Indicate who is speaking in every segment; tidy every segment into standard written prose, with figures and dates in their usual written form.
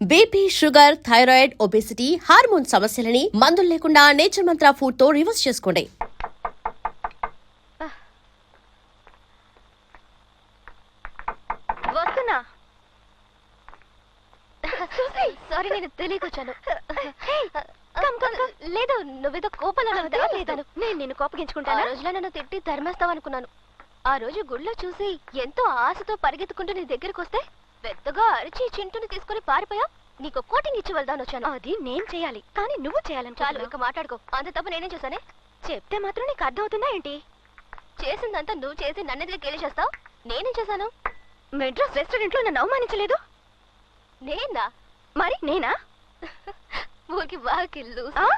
Speaker 1: BP, sugar, thyroid, obesity, hormone సమస్యలని మందులు లేకుండా నేచర్ మంత్ర ఫుడ్ తో రివర్స్ చేసుకోండి.
Speaker 2: వస్తున్నా. సారీ, నేను తెలియకొచ్చాను. లేదు, నువ్వేదో కోపంలో లేదాను. నేను నిన్ను కోపగించుకుంటాను. ఆ రోజులో నన్ను తిట్టి ధర్మేస్తావనుకున్నాను. ఆ రోజు గుళ్ళో చూసి ఎంతో ఆశతో పరిగెత్తుకుంటూ నీ దగ్గరికి వస్తే పెద్దగా అరిచి చింటుని తీసుకుని పారిపోయా. నీకు కోటింగ్ ఇచ్చి వెళ్దాను వచ్చాను. అది నేను చేయాలి, కానీ నువ్వు చేయాలని. చాలు, ఇంకా మాట్లాడుకో. అంత తప్పు నేనేం చేశానే? చెప్తే మాత్రం నీకు అర్థమవుతుందా ఏంటి? చేసిందంతా నువ్వు చేసి నన్నెదిగా గేలి చేస్తావు. నేనేం చేశాను? మెడ్రాస్ రెస్టారెంట్ లో నన్ను అవమానించలేదు. నేనా? మరి నేనా? ఊరికి బాకి లూసా?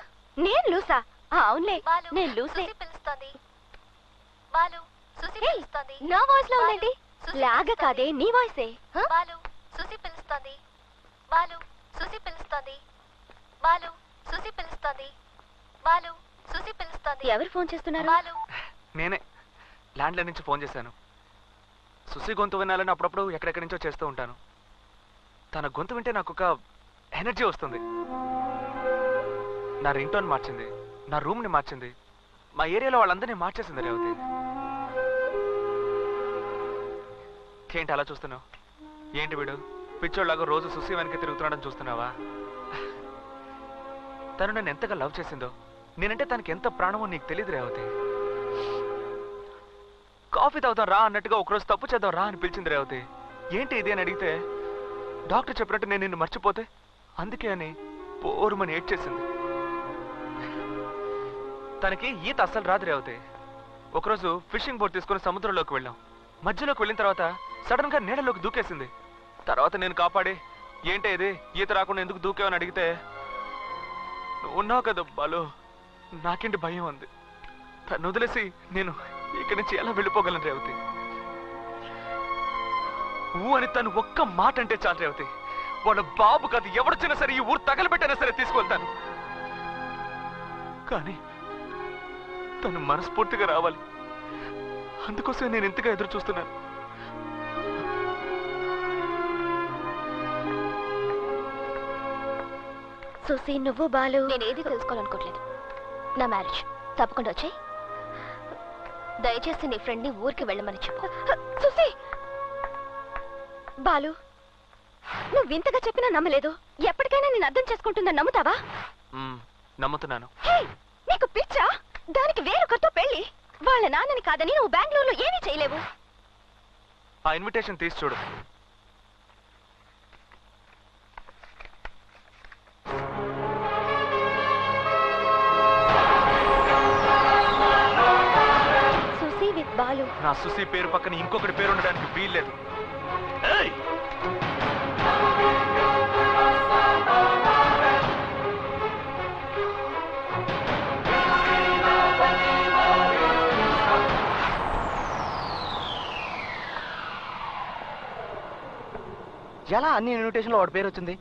Speaker 2: నేను లూసా? అవునులే, నేను లూసే. పిలుస్తోంది బాలు. సుసి పిలుస్తోంది. నా వాయిస్ లో ఉందండి. లాగా కాదే, నీ వాయిసే. బాలు, సుసి పిలుస్తోంది. బాలు, సుసి పిలుస్తోంది. బాలు, సుసి పిలుస్తోంది. బాలు, సుసి పిలుస్తోంది. ఎవరు ఫోన్ చేస్తున్నారు? బాలు.
Speaker 3: నేనే ల్యాండ్ లైన్ నుంచి ఫోన్ చేశాను. సుసి గొంతు వినాలని అప్పుడప్పుడు ఎక్కడెక్కడి నుంచో చేస్తూ ఉంటాను. తన గొంతు వింటే నాకు ఒక ఎనర్జీ వస్తుంది. నా రింగ్ టోన్ మార్చింది, నా రూమ్ని మార్చింది, మా ఏరియాలో వాళ్ళందరినీ మార్చేసింది రేవతి. ఏంటి అలా చూస్తున్నావు? ఏంటి వీడు పిచ్చోళ్ళలాగా రోజు సుసి వెనక్కి తిరుగుతున్నాడని చూస్తున్నావా? తను నన్ను ఎంతగా లవ్ చేసిందో, నేనంటే తనకి ఎంత ప్రాణమో నీకు తెలియదు రేవతి. కాఫీ తాగుతాం రా అన్నట్టుగా ఒకరోజు తప్పు చేద్దాం రా అని పిలిచింది రేవతి. ఏంటి ఇది అని అడిగితే డాక్టర్ చెప్పినట్టు నేను నిన్ను మర్చిపోతే అందుకే అని పోరుమని ఏడ్చేసింది. తనకి ఈత అస్సలు రాదు రేవతి. ఒకరోజు ఫిషింగ్ బోట్ తీసుకుని సముద్రంలోకి వెళ్ళాం. మధ్యలోకి వెళ్ళిన తర్వాత సడన్ గా నీళ్ళలోకి దూకేసింది. తర్వాత నేను కాపాడి ఏంటి ఇది ఈత రాకుండా ఎందుకు దూకేవని అడిగితే, నువ్వు ఉన్నావు కదా బాలు, నాకేంటి భయం ఉంది. తను వదిలేసి నేను ఇక్కడి నుంచి ఎలా వెళ్ళిపోగలను రేవతి? ఊ అని తను ఒక్క మాట అంటే చాలు రేవతి, వాళ్ళ బాబు కాదు ఎవడొచ్చినా సరే ఈ ఊరు తగలబెట్టైనా సరే తీసుకెళ్తాను. కానీ తను మనస్ఫూర్తిగా రావాలి. అందుకోసమే నేను ఎంతగా ఎదురు చూస్తున్నాను.
Speaker 2: సుసి, నువ్వు బాలు, నేను ఏది తెలుసుకోవాలనుకోవట్లేదు. నా మ్యారేజ్ తప్పకుండా వచ్చాయి. దయచేసి నీ ఫ్రెండ్ ని ఊరికి వెళ్ళమని చెప్పు. సుసి, బాలు, నువ్వు ఇంతగా చెప్పినా నమ్మలేదు. ఎప్పటికైనా నేను అర్థం చేసుకుంటుందని నమ్ముతావా?
Speaker 3: నమ్ముతున్నాను.
Speaker 2: నీకు పిచ్చా? దానికి వేరొకరితో పెళ్లి. వాళ్ళ నాన్నని కాదని నువ్వు బెంగళూరులో ఏమీ చేయలేవు.
Speaker 3: ఆ ఇన్విటేషన్ తీసి చూడు.
Speaker 2: సుసి విత్ బాలు.
Speaker 3: నా సుసి పేరు పక్కన ఇంకొకటి పేరు ఉండడానికి వీల్లేదు.
Speaker 4: ఎలా అన్ని ఇన్విటేషన్లో వాడి పేరు వచ్చింది?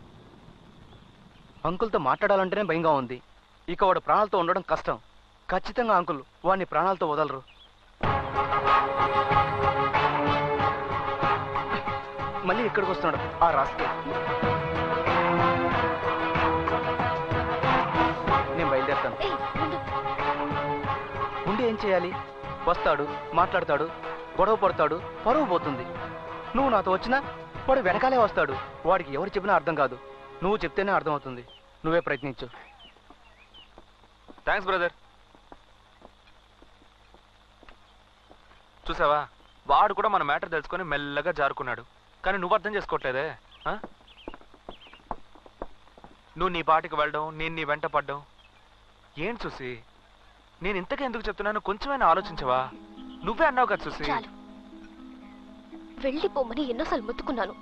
Speaker 4: అంకుల్తో మాట్లాడాలంటేనే భయంగా ఉంది. ఇక వాడు ప్రాణాలతో ఉండడం కష్టం. ఖచ్చితంగా అంకుల్ వాడిని ప్రాణాలతో వదలరు. మళ్ళీ ఇక్కడికి వస్తున్నాడు ఆ రాస్కే. నేను బయలుదేరుతాను. ఉండి ఏం చేయాలి? వస్తాడు, మాట్లాడతాడు, గొడవ పడతాడు, పరువు పోతుంది. నువ్వు నాతో వచ్చినా వాడు వెనకాలే వస్తాడు. వాడికి ఎవరు చెప్పినా అర్థం కాదు. నువ్వు చెప్తేనే అర్థం అవుతుంది. నువ్వే ప్రయత్నించు.
Speaker 3: Thanks brother. చూసావా, వాడు కూడా మన మ్యాటర్ తెలుసుకొని మెల్లగా జారుకున్నాడు. కానీ నువ్వు అర్థం చేసుకోవట్లేదే. నువ్వు నీ పాటికి వెళ్ళడం, నేను నీ వెంట పడ్డం. ఏంటి చూసి, నేను ఇంతగా ఎందుకు చెప్తున్నాను కొంచెమైనా ఆలోచించవా? నువ్వే అన్నావు కదా చూసి.
Speaker 2: వెళ్ళిపోమని ఎన్నోసార్లు మొత్తుకున్నాను.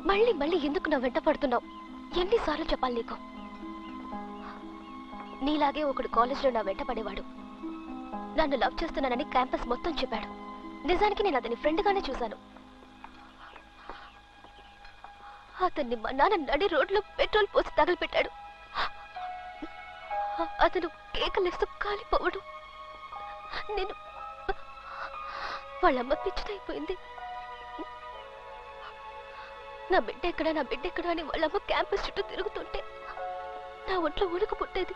Speaker 2: మళ్ళీ మళ్ళీ ఎందుకు నా వెంట పడుతున్నావు? ఎన్నిసార్లు చెప్పాలి నీకు? నీలాగే ఒకడు కాలేజ్లో నా వెంట పడేవాడు. నన్ను లవ్ చేస్తున్నానని క్యాంపస్ మొత్తం చెప్పాడు. నిజానికి నేను అతని ఫ్రెండ్గానే చూశాను. అతన్ని మా నాన్న నడి రోడ్లో పెట్రోల్ పోసి తగలపెట్టాడు. అతను కేకలేస్తూ కాలిపోవడం, నేను వాళ్ళమ్మ పిచ్చిదైపోయింది. నా బిడ్డ ఎక్కడ అని వాళ్ళమ్మ క్యాంపస్ చుట్టూ తిరుగుతుంటే నా ఒంట్లో ఉడుకు పుట్టేది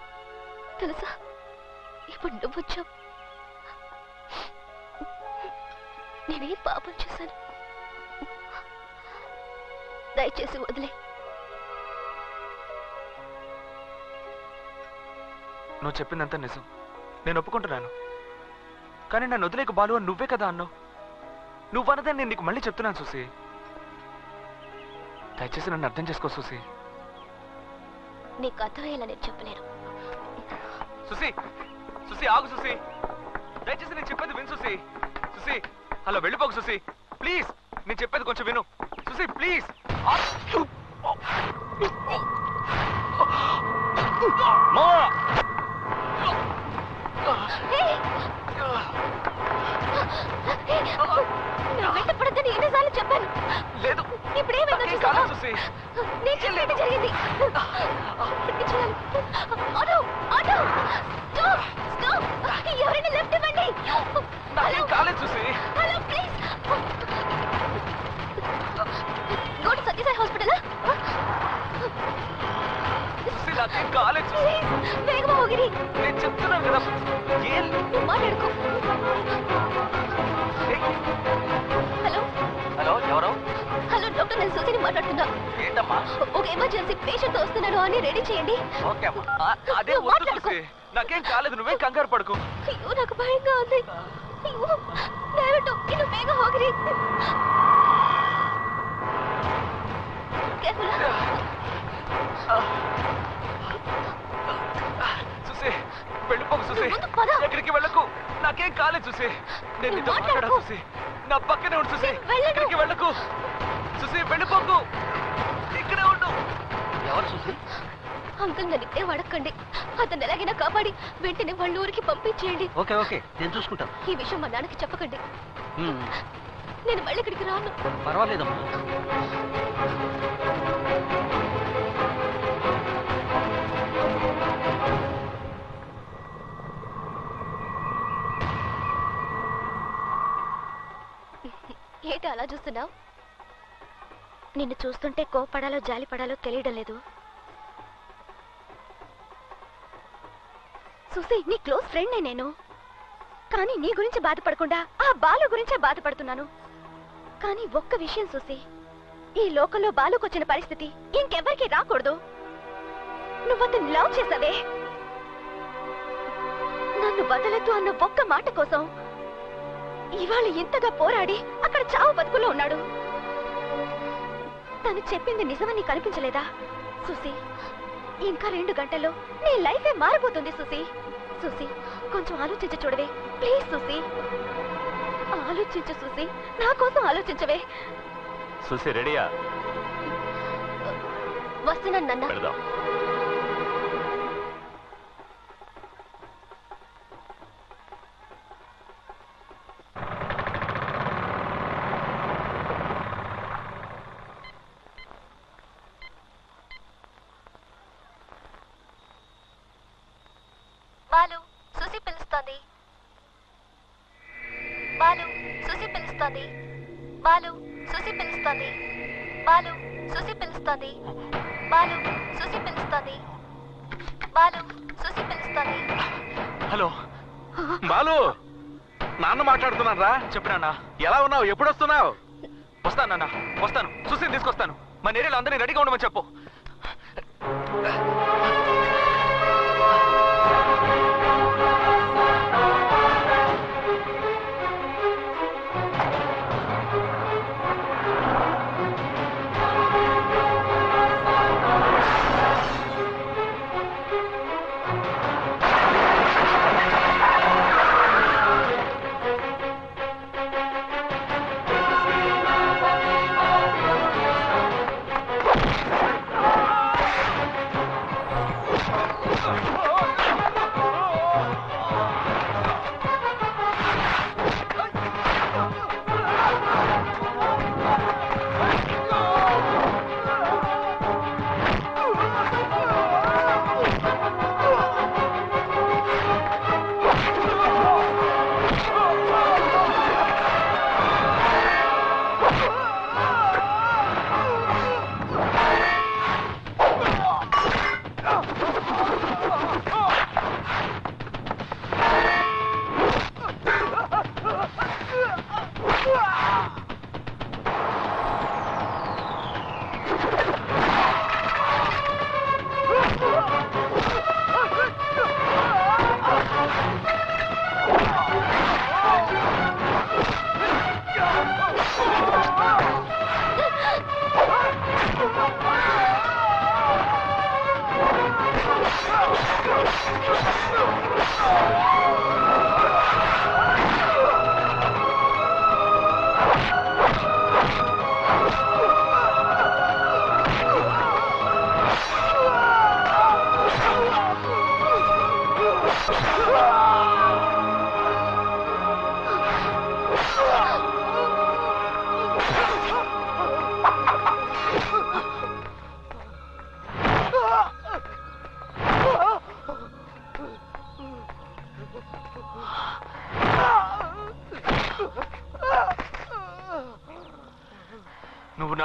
Speaker 2: తెలుసా. ఇప్పుడు నువ్వొచ్చావు. నేనేం పాపం చేశాను? దయచేసి వదిలే.
Speaker 3: నువ్వు చెప్పిందంతా నిజం, నేను ఒప్పుకుంటున్నాను. కానీ నన్ను వదిలేక బాలు అని నువ్వే కదా అన్నావు. నువ్వన్నదే నేను నీకు మళ్ళీ చెప్తున్నాను సుసి. దయచేసి నన్ను అర్థం చేసుకో సుసి.
Speaker 2: నీకు అర్థమయ్యేలా నేను చెప్పలేను.
Speaker 3: సుసి సుసి ఆగు సుసి, దయచేసి నేను చెప్పేది విను సుసి. సుసి అలా వెళ్ళిపోకు సుసి, ప్లీజ్. నేను చెప్పేది కొంచెం విను సుసి, ప్లీజ్.
Speaker 2: వెంటపడద్దని ఎన్నిసార్లు చెప్పాను.
Speaker 3: లేదు
Speaker 2: ఇప్పుడేమైందో
Speaker 3: సుసి.
Speaker 2: నేను చెప్పేది జరిగింది. ఆటో ఆటో స్టాప్ స్టాప్, ఎవరైనా లెఫ్ట్ ఇవ్వండి.
Speaker 3: నాకేం కాలేదు సుసి.
Speaker 2: Hello please go to Sathya Sai hospital.
Speaker 3: సుసి నాకేం కాలేదు సుసి.
Speaker 2: వేగమా ಹೋಗಿರಿ.
Speaker 3: నేను చెప్తున్నాను కదా. ఏం
Speaker 2: నువ్వు మాట్లాడుకో. హలో
Speaker 4: హలో, ఎవరు?
Speaker 2: హలో డాక్టర్, నేను సుజీని మాట్లాడుతున్నా.
Speaker 4: ఏంటమ్మా?
Speaker 2: ఒక ఎమర్జెన్సీ పేషెంట్ వస్తున్నాడు అని రెడీ చేయండి.
Speaker 4: ఓకే అమ్మా.
Speaker 3: అదే వద్దు సుసి, నాకేం కాలేదు, నువ్వే కంగారు పడుకో.
Speaker 2: అయ్యో నాకు భయంగా ఉంది. అయ్యో దయవిಟ್ಟು ఇನ್ನು ಬೇಗ ಹೋಗಿರಿ. కేర్ఫుల్.
Speaker 3: సుసి వెళ్ళిపోకు సుసి,
Speaker 2: ముందు పద.
Speaker 3: ఎక్కడికి వెళ్ళకు. నాకేం కాలేదు సుసి. నేను నీతో మాట్లాడా సుసి. నా పక్కనే ఉండు సుసి. ఎక్కడికి వెళ్ళకు సుసి, వెళ్ళిపోకు. ఇక్కడే ఉండు.
Speaker 4: ఎవరు చూసి?
Speaker 2: అంకుల్ నన్నితే వడకండి. అతను ఎలాగైనా కాపాడి వెంటనే వాళ్ళ ఊరికి పంపించేయండి.
Speaker 4: ఓకే ఓకే, నేను చూసుకుంటాను.
Speaker 2: ఈ విషయం మా నాన్నకి చెప్పకండి. నేను మళ్ళీ ఇక్కడికి రాను.
Speaker 4: పర్వాలేదమ్మా.
Speaker 2: ఏంటి అలా చూస్తున్నావు? నిన్ను చూస్తుంటే కోపడాలో జాలిపడాలో తెలియడం లేదు. సుసి, నీ క్లోజ్ ఫ్రెండ్ నేను. కానీ నీ గురించి బాధపడకుండా ఆ బాలు గురించే బాధపడుతున్నాను. కానీ ఒక్క విషయం సుసి, ఈ లోకంలో బాలుకు వచ్చిన పరిస్థితి ఇంకెవ్వరికి రాకూడదు. నువ్వు అతను లవ్ చేసావే, నన్ను వదలద్దు అన్న ఒక్క మాట కోసం ఇవాళ ఇంతగా పోరాడి అక్కడ చావు బతుకులో ఉన్నాడు. తను చెప్పింది నిజమని కనిపించలేదా సుసి? ఇంకా 2 గంటల్లో నీ లైఫే మారిపోతుంది సుసి. సుసి, కొంచెం ఆలోచించి చూడవే ప్లీజ్. సుసి ఆలోచించు సుసి, నా కోసం ఆలోచించవే.
Speaker 3: సుసి రెడీయా?
Speaker 2: వస్తున్నాను నాన్న. బాలు, సుసి పిలుస్తోంది. బాలు, సుసి పిలుస్తోంది. బాలు, సుసి పిలుస్తోంది. బాలు, సుసి పిలుస్తోంది. బాలు, సుసి పిలుస్తోంది. బాలు, సుసి పిలుస్తోంది.
Speaker 3: హలో
Speaker 5: బాలు, నాన్న మాట్లాడుతున్నాను రా.
Speaker 3: చెప్పు నాన్న.
Speaker 5: ఎలా ఉన్నావు? ఎప్పుడు వస్తున్నావు?
Speaker 3: వస్తాను నాన్న, వస్తాను. సుసిని తీసుకొస్తాను. మన ఏరియాలో అందరినీ రెడీగా ఉండమని చెప్పు.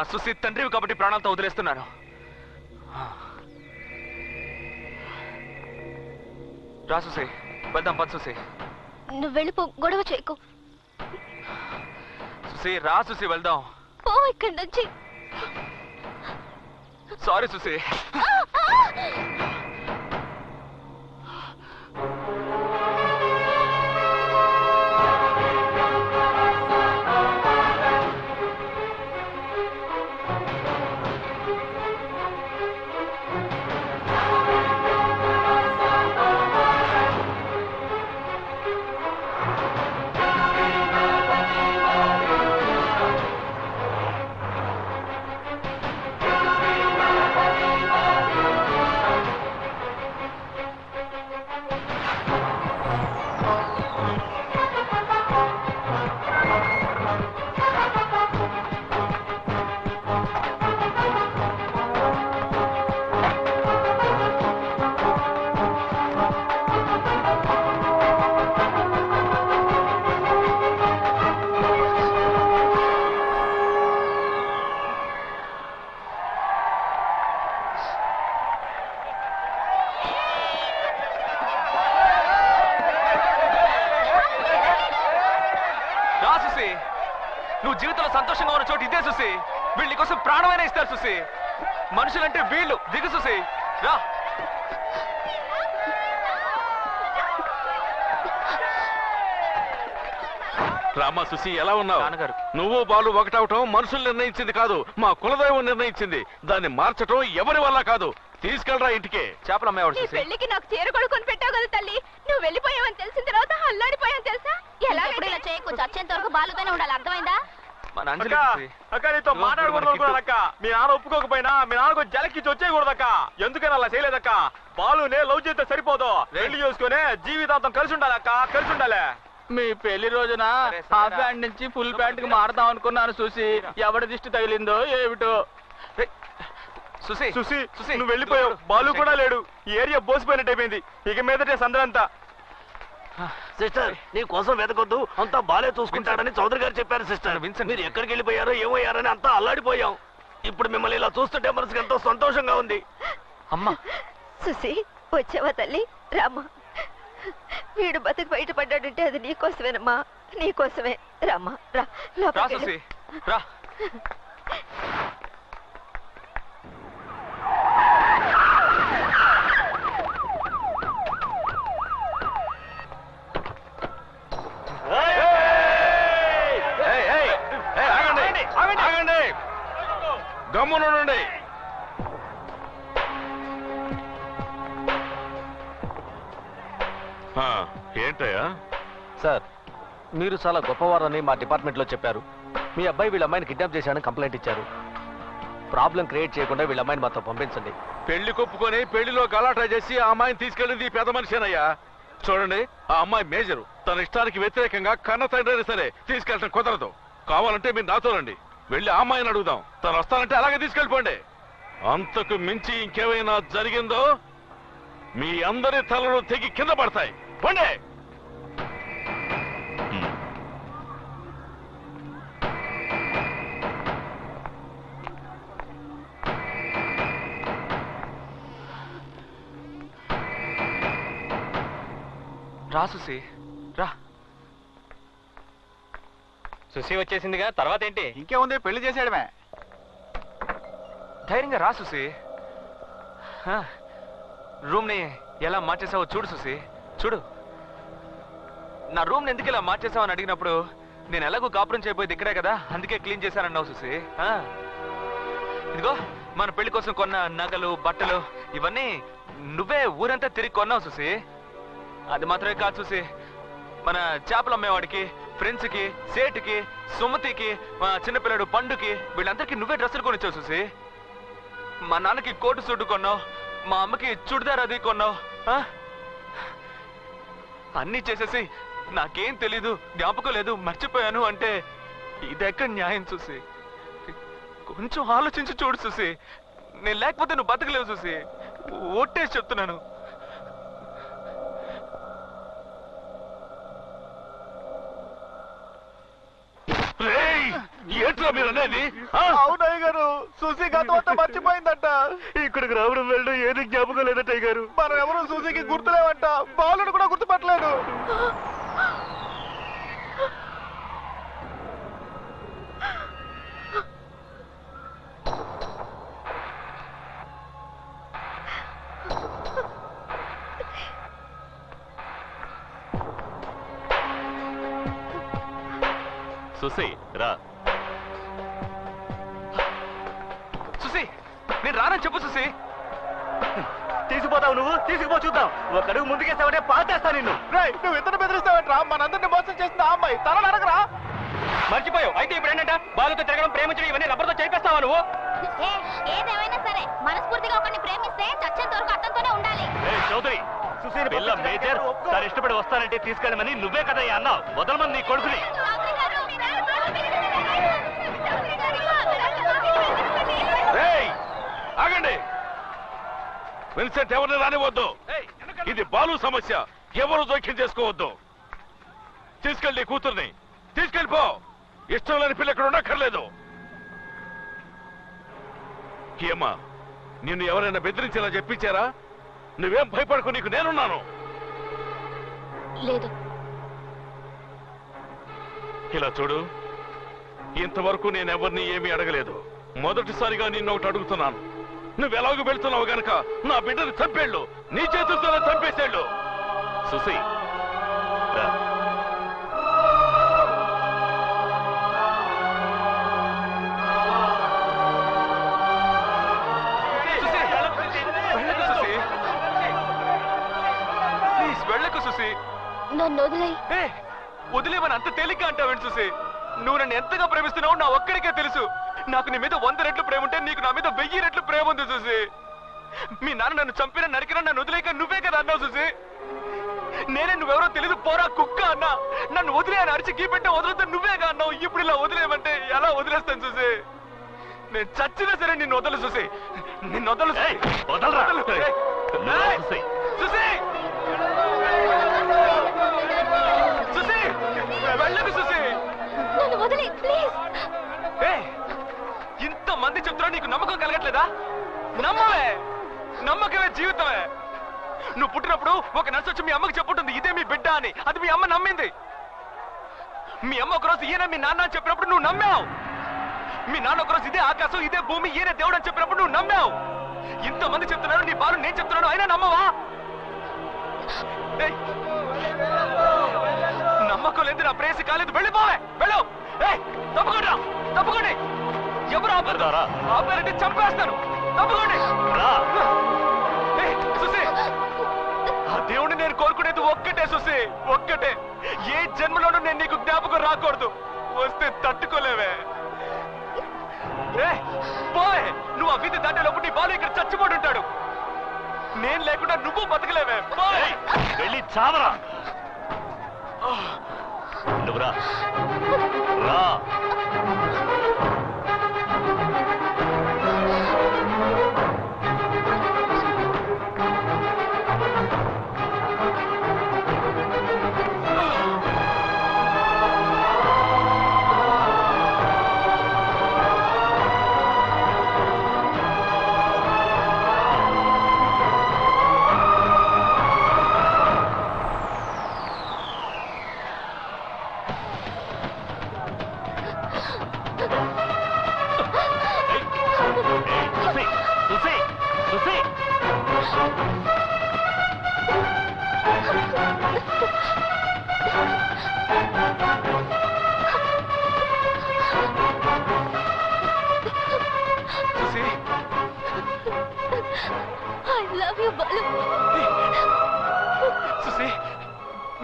Speaker 3: సుసి తండ్రివి కాబట్టి ప్రాణాలతో వదిలేస్తున్నాను. రా సుసి, వెళ్దాం. పద సుసి.
Speaker 2: నువ్వు వెళ్ళిపో, గొడవ చేయకు.
Speaker 3: సుసి రా సుసి, వెళ్దాం.
Speaker 2: పో ఇక్కడి నుంచి.
Speaker 3: సారీ సుసి. నువ్వు జీవితంలో సంతోషంగా ఉన్న చోటు ఇదే సుసి. వీళ్ళ కోసం ప్రాణమైనా ఇస్తారు సుసి. మనుషులంటే వీళ్ళు. దిగు సుసి, రా.
Speaker 5: రామా సుసి, ఎలా ఉన్నావు?
Speaker 3: నాన్నగారు,
Speaker 5: నువ్వు బాలు ఒకటవటం మనుషులు నిర్ణయించింది కాదు, మా కులదైవం నిర్ణయించింది. దాన్ని మార్చటం ఎవరి వల్ల కాదు. తీసుకెళ్ళరా ఇంటికి.
Speaker 3: చేపలు అమ్మేవాడు
Speaker 2: నీ
Speaker 3: సుసి.
Speaker 2: పెళ్లికి నాకు చీర కొడుకొని పెట్టావు కదా తల్లి. నువ్వు వెళ్ళిపోయావని తెలిసిన తర్వాత అల్లాడిపోయాను తెలుసా? ఎలా ఇలా చేయకు, చచ్చేంత వరకు బాలుతోనే ఉండాలి, అర్థమైందా?
Speaker 3: మన అంజలి సుసి.
Speaker 6: అక్క నీతో మాట్లాడకూడదు అక్క. మీ నాన్న ఒప్పుకోకపోయినా మీ నాన్నకు జలకిచ్చి వచ్చేయకూడదక్క. ఎందుకని అలా చేయలేదక్క? బాలునే లవ్ చేస్తే సరిపోదు, పెళ్లి చేసుకునే జీవితాంతం కలిసి ఉండాలి అక్క, కలిసి ఉండాలి.
Speaker 4: మీ పెళ్లి రోజున హాఫ్ ప్యాంట్ నుంచి ఫుల్ ప్యాంట్ కి మారదాం అనుకున్నాను చూసి, ఎవరి దిష్టి తగిలిందో ఏమిటో.
Speaker 3: సుసి,
Speaker 6: సుసి
Speaker 3: సుసి,
Speaker 6: నువ్వు వెళ్ళిపోయావు, బాలు కూడా లేడు. ఈ ఏరియా బోసిపోయినట్టు అయిపోయింది. ఇక మీదటే సందరంతా.
Speaker 7: సిస్టర్, నీ కోసం వెతకొద్దు, అంతా బాలే చూసుకుంటాడని చౌదరి గారు చెప్పారు సిస్టర్.
Speaker 3: విన్సెంట్,
Speaker 7: మీరు ఎక్కడికి వెళ్ళిపోయారో ఏమయ్యారని అంతా అల్లాడిపోయాం. ఇప్పుడు మిమ్మల్ని ఇలా చూస్తుంటే మనసుకి ఎంతో సంతోషంగా ఉంది.
Speaker 3: అమ్మా.
Speaker 2: సుసి, వచ్చావా తల్లి? రామ్మా. వీడు బతుకు బయటపడ్డాడంటే అది నీకోసమేనమ్మా, నీకోసమే. రామ్మా, రా
Speaker 3: రా
Speaker 2: లోపలికి
Speaker 3: సుసి,
Speaker 2: వెళ్ళు.
Speaker 3: రా.
Speaker 5: ఆగండి, గమ్మునుండండి. ఏంటయ్యా?
Speaker 4: సార్, మీరు చాలా గొప్పవారని మా డిపార్ట్మెంట్లో చెప్పారు. మీ అబ్బాయి వీళ్ళ అమ్మాయిని కిడ్నాప్ చేశాడని కంప్లైంట్ ఇచ్చారు. ప్రాబ్లం క్రియేట్ చేయకుండా వీళ్ళ అమ్మాయిని మాతో పంపించండి.
Speaker 5: పెళ్లి కొప్పుకొని పెళ్లిలో గలాటా చేసి ఆ అమ్మాయిని తీసుకెళ్ళింది పెద్ద మనిషేనయ్యా. చూడండి, ఆ అమ్మాయి మేజరు. తన ఇష్టానికి వ్యతిరేకంగా కన్న తండ్రి సరే తీసుకెళ్ళటం కుదరదు. కావాలంటే మీరు నాతో రండి, వెళ్ళి ఆ అమ్మాయిని అడుగుదాం. తను వస్తానంటే అలాగే తీసుకెళ్ళిపోండి. అంతకు మించి ఇంకేమైనా జరిగిందో మీ అందరి తలలు తెగి కింద పడతాయి. పోండి.
Speaker 3: రా సుసి, రా.
Speaker 4: సుసి వచ్చేసిందిగా, తర్వాత ఏంటి?
Speaker 6: ఇంకేముంది, పెళ్లి చేసేయడమే.
Speaker 3: ధైర్యంగా రా సుసి. రూమ్ ని ఎలా మార్చేసావో చూడు సుసి, చూడు. నా రూమ్ ని ఎందుకు ఇలా మార్చేసావు అని అడిగినప్పుడు నేను ఎలాగో కాపురం చేయబోయేది ఇక్కడే కదా, అందుకే క్లీన్ చేశానన్నావు సుసి. ఇదిగో మన పెళ్లి కోసం కొన్న నగలు, బట్టలు ఇవన్నీ నువ్వే ఊరంతా తిరిగి కొన్నావు సుసి. అది మాత్రమే కాదు చూసి, మన చేపలు అమ్మేవాడికి, ఫ్రెండ్స్ కి, సేటుకి, సుమతికి, మా చిన్నపిల్లడు పండుకి, వీళ్ళందరికీ నువ్వే డ్రెస్సులు కొనిచ్చావు చూసి. మా నాన్నకి కోటు సూటు కొన్నావు, మా అమ్మకి చుడిదార్ అది కొన్నావు. అన్నీ చేసేసి నాకేం తెలీదు, జ్ఞాపకం లేదు, మర్చిపోయాను అంటే ఇదెక్కడ న్యాయం చూసి. కొంచెం ఆలోచించి చూడు చూసి. నేను లేకపోతే నువ్వు బతకలేవు చూసి. ఓట్టేసి చెప్తున్నాను.
Speaker 5: రేయ్, ఏంట్రా మీరు అనేది?
Speaker 6: అవునయ్య గారు, సుసి గతం అంతా మర్చిపోయిందంట.
Speaker 7: ఇక్కడికి రావడం వెళ్ళడం ఏది జ్ఞాపకం లేదట గారు.
Speaker 6: మనం ఎవరు సుసికి గుర్తులేవంట, బాలుడు కూడా గుర్తుపట్టలేదు.
Speaker 7: సుసి రా.
Speaker 3: సుసి, నేను రానని చెప్పు సుసి.
Speaker 7: తీసుకుపోతావు నువ్వు, తీసుకుపో చూద్దాం. ఒక అడుగు ముందుకేస్తావంటే పాతేస్తా నిన్ను.
Speaker 6: రేయ్, నువ్వు ఇద్దరు బెదిరిస్తావంటరా? మనందరిని మోసం చేసిన ఆ అమ్మాయి తల నరకరా?
Speaker 4: మర్చిపోయావు. అయితే ఇప్పుడు ఏంటంట, బాలుతో తిరగడం, ప్రేమించడం ఇవన్నీ రబ్బర్తో చేయిస్తావా నువ్వు?
Speaker 2: ఏదేమైనా సరే మనస్ఫూర్తిగా ఒకరిని ప్రేమిస్తే చచ్చేంత వరకు అతనితోనే ఉండాలి.
Speaker 7: చౌదరి, పిల్ల మేజర్ తను ఇష్టపడి వస్తానంటే తీసుకెళ్ళమని నువ్వే కదా అన్నావు. వదలమని నీ కొడుకుని.
Speaker 5: రేయ్, ఆగండి. విన్సెంట్ ఎవరిని రానివద్దు. ఇది బాలు సమస్య, ఎవరు జోక్యం చేసుకోవద్దు. తీసుకెళ్ళి కూతుర్ని తీసుకెళ్ళిపో. ఇష్టం లేని పిల్ల ఇక్కడ ఉండక్కర్లేదు. ఏమ్మా, నిన్ను ఎవరైనా బెదిరించేలా చెప్పించారా? నువ్వేం భయపడకు, నీకు నేనున్నాను.
Speaker 2: లేదు.
Speaker 5: ఇలా చూడు, ఇంతవరకు నేనెవరిని ఏమీ అడగలేదు. మొదటిసారిగా నిన్ను ఒకటి అడుగుతున్నాను. నువ్వెలాగూ వెళ్తున్నావు గనక నా బిడ్డని చంపేళ్ళు, నీ చేతులతోనే చంపేసేళ్ళు.
Speaker 7: సుసి
Speaker 3: వెళ్ళకు సుసి.
Speaker 2: నన్ను వదిలేయ్.
Speaker 3: వదిలేమని అంత తేలిగ్గా అంటావేంటి సుసి? నువ్వు నన్ను ఎంతగా ప్రేమిస్తున్నావు నా ఒక్కడికే తెలుసు. నాకు నీ మీద 100 రెట్లు ప్రేమ ఉంటే నీకు నా మీద 1000 రెట్లు ప్రేమ ఉంది సుసి. మీ నాన్న నన్ను చంపిన నరికినా నన్ను వదిలేక నువ్వే కదా అన్నావు సుసి. నేనే నువ్వెవరో తెలీదు పోరా కుక్క అన్నా. నన్ను వదిలే అని అరిచి గీపెట్టే వదిలితే నువ్వేగా అన్నావు. ఇప్పుడు ఇలా వదిలేయమంటే ఎలా వదిలేస్తాను సుసి? నేను చచ్చినా సరే నిన్ను వదలు సుసి. నిన్ను వదలు సుసి. సుసి, సుసి, వెళ్ళకు సుసి.
Speaker 2: నన్ను వదిలేయ్ ప్లీజ్.
Speaker 3: ఇంతమంది చెప్తున్నా నీకు నమ్మకం కలగట్లేదా? నమ్మవే, నమ్మకమే జీవితమే. నువ్వు పుట్టినప్పుడు ఒక నర్సు వచ్చి మీ అమ్మకి చెప్పుంటుంది ఇదే మీ బిడ్డ అని. అది మీ అమ్మ నమ్మింది. మీ అమ్మ ఒకరోజు ఈయన మీ నాన్న అని చెప్పినప్పుడు నువ్వు నమ్మావు. మీ నాన్న ఒకరోజు ఇదే ఆకాశం ఇదే భూమి ఈయన దేవుడు అని చెప్పినప్పుడు నువ్వు నమ్మావు. ఇంతమంది చెప్తున్నారు, నీ బాలు నేను చెప్తున్నాను, అయినా నమ్మవా? నమ్మకం లేదు, నా ప్రేసి కాలేదు, వెళ్ళిపోవే. వెళ్ళు. తప్పకుండా తప్పకుండా. ఎవరు ఆపరుతారా? ఆపారంటే చంపేస్తాను. తప్పకుండా. సుసి, ఆ దేవుడిని నేను కోరుకునేది ఒక్కటే సుసి, ఒక్కటే. ఏ జన్మలోనూ నేను నీకు జ్ఞాపకం రాకూడదు. వస్తే తట్టుకోలేవే. పోవే. నువ్వు ఆ వీధి దాటేలోపు నీ బాలు ఇక్కడ చచ్చిపోయి ఉంటాడు. నేను లేకుండా నువ్వు బతకలేవే.
Speaker 7: వెళ్ళి చావరా. నువ్వురా రా.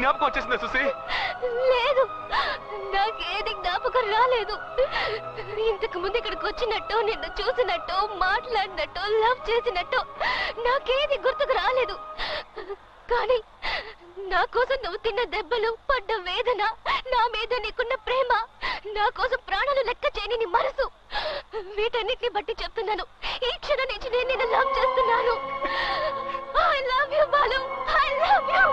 Speaker 3: జ్ఞాపకం వచ్చేసిందా సుసి?
Speaker 2: లేదు, నాకేది జ్ఞాపకం రాలేదు. ఇంతకు ముందు ఇక్కడికి వచ్చినట్టు, నిన్ను చూసినట్టు, మాట్లాడినట్టు, లవ్ చేసినట్టు నాకేది గుర్తుకు రాలేదు. కానీ నా కోసం నువ్వు తిన్న దెబ్బలు, పడ్డ వేదన, నా మీద నీకున్న ప్రేమ, నా కోసం ప్రాణాలు లెక్క చేయని నీ మనసు, వీటన్నిటిని బట్టి చెప్తున్నాను, ఈ క్షణం నుంచి నేను నిన్ను లవ్ చేస్తున్నాను. I love you, Balu. I love you.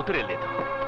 Speaker 7: లోటురే లేదు.